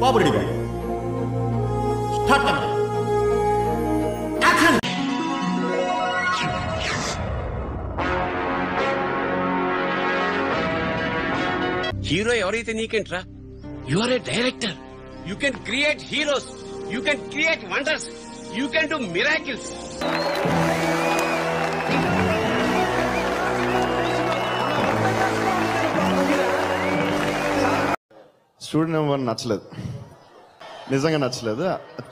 బాబు రెడీ గారు start camera action. Hero ఎవరైతే నీకేంట్రా? You are a director. You can create heroes, you can create wonders, you can do miracles. Student number నచ్చలేదు, నిజంగా నచ్చలేదు.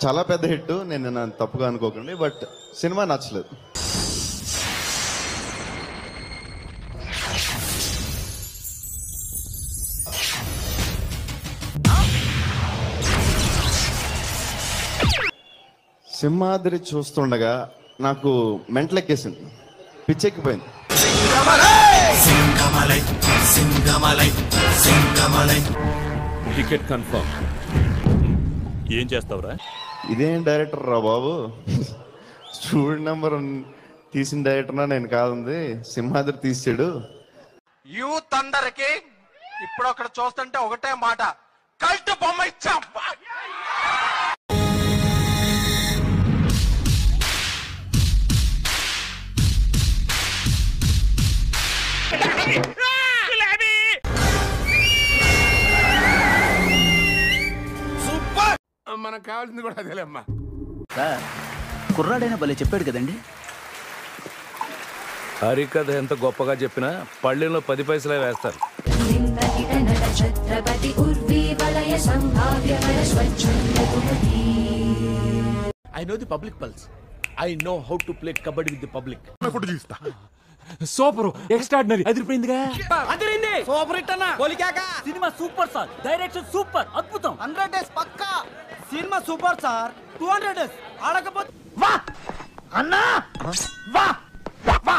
చాలా పెద్ద హిట్, నేను తప్పుగా అనుకోకండి, బట్ సినిమా నచ్చలేదు. సింహాద్రి చూస్తుండగా నాకు మెంటలెక్కేసింది, పిచ్చెక్కిపోయింది. Ticket confirm. ఏం చేస్తావురా? ఇదేం డైరెక్టర్ రా బాబు, స్టూడెంట్ నెంబర్ తీసిన డైరెక్టర్నా నేను కాదుంది, సింహాద్రి తీసాడు. యూత్ అందరికి ఇప్పుడు అక్కడ చూస్తుంటే ఒకటే మాట, కల్ట్ బొమ్మ ఇచ్చాం. సూపర్, మనకు కావాల్సింది కూడా అదేలేమ్మా. కుర్రాడైనా భలే చెప్పాడు కదండి. హరికథ ఎంత గొప్పగా చెప్పినా పళ్ళెంలో 10 పైసలే వేస్తారు. I know the public pulse. I know how to play kabaddi with the public. Super, extraordinary, అదిరిపోయిందిగా. అదిరింది, సూపర్ హిట్ అన్న. కోలికాక సినిమా సూపర్ సార్, డైరెక్షన్ సూపర్, అద్భుతం. 100 డేస్ పక్కా సినిమా సూపర్ సార్. 200 డేస్ ఆడకపోతే వా అన్నా, వా వా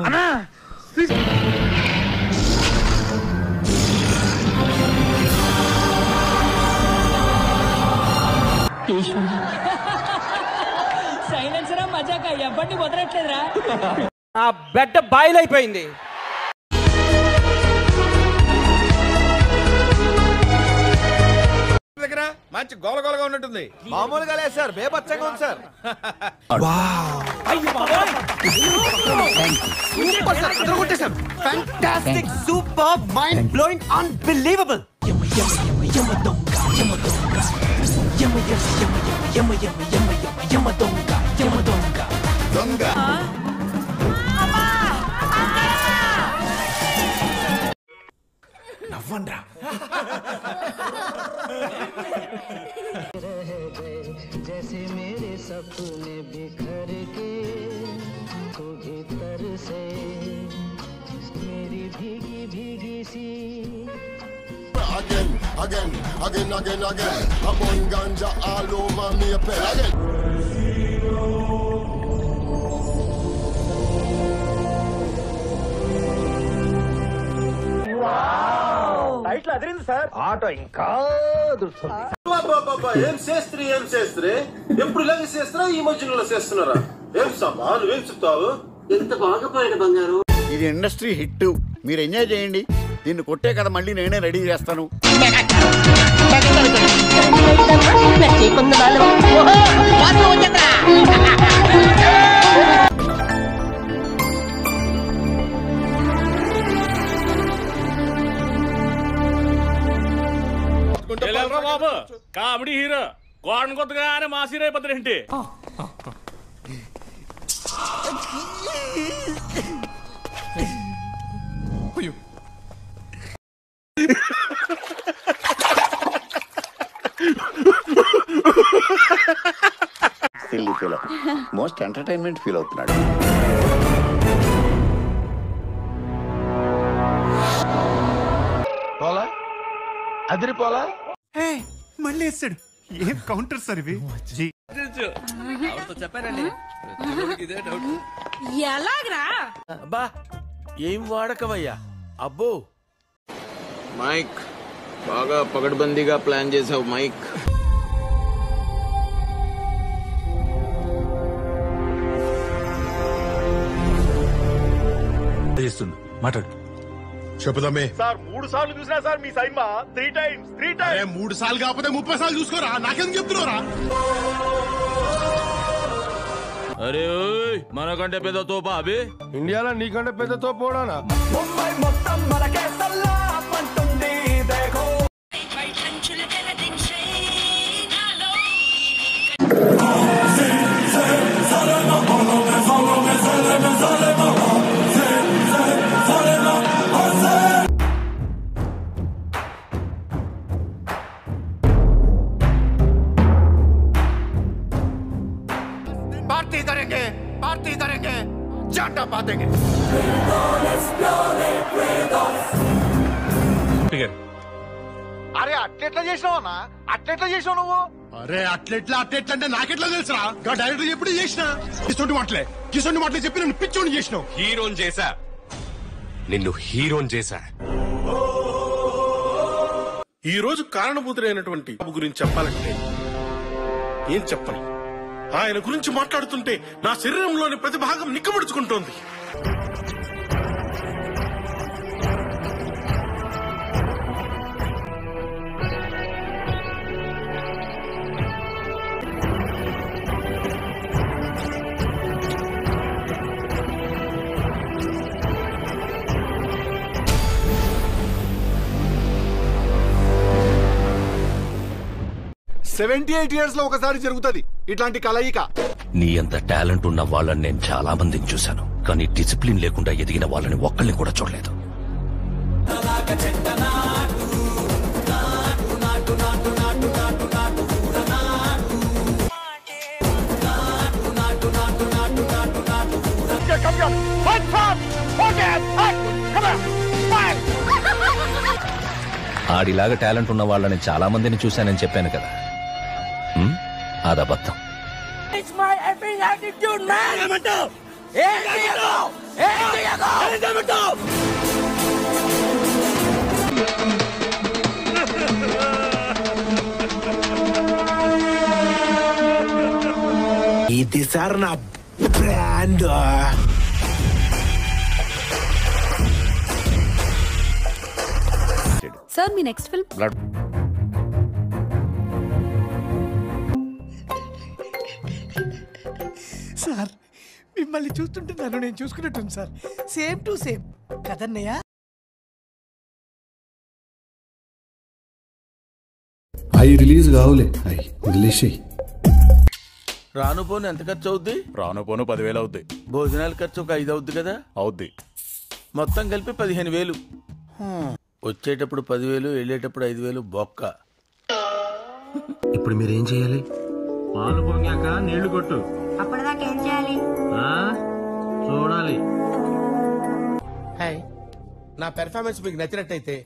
అన్నా. సైలెన్సరా మజాక ఎవరిని వదలట్లేదురా. ఆ బెడ్ బాయిల్ అయిపోయింది. దగ్గర మంచి గోలగోలగా ఉన్నట్టుంది. మామూలుగా లేదు సార్, బేబచ్చంగా ఉంది సార్. సూపర్ సార్, అదరగొట్టేశాం. Fantastic, super, mind blowing, unbelievable. నవ్వండ్రా. जैसे मेरे सपने बिखर के तो भीतर से मेरी भीगी भीगी सी again, again, again, again, again. I'm on ganja all over me again. Title Adirindi sir. Auto ఇంకా ఏం చేస్త్రీ, ఏం చేస్త్రీ, ఎప్పుడు ఇలాగే చేస్తారా, ఈ మధ్యలో చేస్తున్నారా? ఏం సామా నువ్వేం చెప్తావు? ఎంత బాగా పాడిన బంగారు. ఇది ఇండస్ట్రీ హిట్, మీరు ఎంజాయ్ చేయండి. దీన్ని కొట్టే కదా మళ్ళీ నేనే రెడీ చేస్తాను. బాబు కామెడీ హీరో గోడను కొత్తగానే మాస్ హీరో అయిపోతారేంటి? Silly feel, most entertainment feel అవుతున్నాడు. పోలా అదిరిపోలా. మళ్ళీ వేస్తాడు. ఏం కౌంటర్ సార్ ఇవి? చెప్పారండి ఎలాగరా? అబ్బా ఏం వాడకవయ్యా. అబ్బో మైక్ బాగా పగడ్బందీగా ప్లాన్ చేసావు మైక్. మాట్లాడు. చెప్పుదామే సార్ 3 సార్లు చూసినా సార్ మీ సైన్మా 3 టైమ్స్ 3 టైమ్స్ 3 సార్లు కాకపోతే 30 సార్లు చూసుకోరా నాకెందుకు చెప్తున్నారా అరే మనకంటే పెద్ద తోపా అభి ఇండియాలో నీకంటే పెద్ద తోపోడానా ముంబై మొత్తం మనకే సల్లా పంటుంది దేఖో पार्टी करेंगे चाटा पातेंगे అరే అట్లెట్లా చేసినావు అట్లెట్లా చేసినావు నువ్వు అరే అట్లెట్లా అంటే నాకెట్లా తెలుసురా డైరెక్టర్ ఎప్పుడు చేసిన కిసొంటి మాటలే చెప్పి నన్ను పిచ్చోని చేసినావు. హీరోని చేశా, నిన్ను హీరోని చేశా. ఈ రోజు కారణభూతుడైనటువంటి బాబు గురించి చెప్పాలంటే ఏం చెప్పను. ఆయన గురించి మాట్లాడుతుంటే నా శరీరంలోని ప్రతి భాగం నిక్కబడుచుకుంటోంది. years లో ఒకసారి జరుగుతుంది ఇట్లాంటి కలయిక. నీ అంత టాలెంట్ ఉన్న వాళ్ళని నేను చాలా మందిని చూశాను, కానీ డిసిప్లిన్ లేకుండా ఎదిగిన వాళ్ళని ఒక్కళ్ళని కూడా చూడలేదు. ఆడిలాగా టాలెంట్ ఉన్న వాళ్ళని చాలా మందిని చూశానని చెప్పాను కదా, అదబద్ధం. ఇది సార్ నా బ్రాండ్. సార్ మీ నెక్స్ట్ ఫిల్మ్ సార్ మిమ్మల్ని చూస్తుంటే నన్ను నేను చూసుకున్నట్టుంది సార్. సేమ్ టు సేమ్ కదన్నయ్య. అవి రిలీజ్ కావులే, అవి రిలీజ్ అయ్యి. రాను పోను ఎంత ఖర్చు అవుద్ది? రాను పోను 10,000 అవుద్ది. భోజనాల ఖర్చు ఒక 5 అవుద్ది కదా? అవుద్ది. మొత్తం కలిపి 15,000. వచ్చేటప్పుడు 10,000, వెళ్ళేటప్పుడు 5,000 బొక్క. ఇప్పుడు మీరేం చేయాలి? పాలు పొంగాక నీళ్లు కొట్టు. అప్పటిదాకా ఏం చేయాలి? చూడాలి. హాయ్, నా పెర్ఫార్మెన్స్ మీకు నచ్చినట్టయితే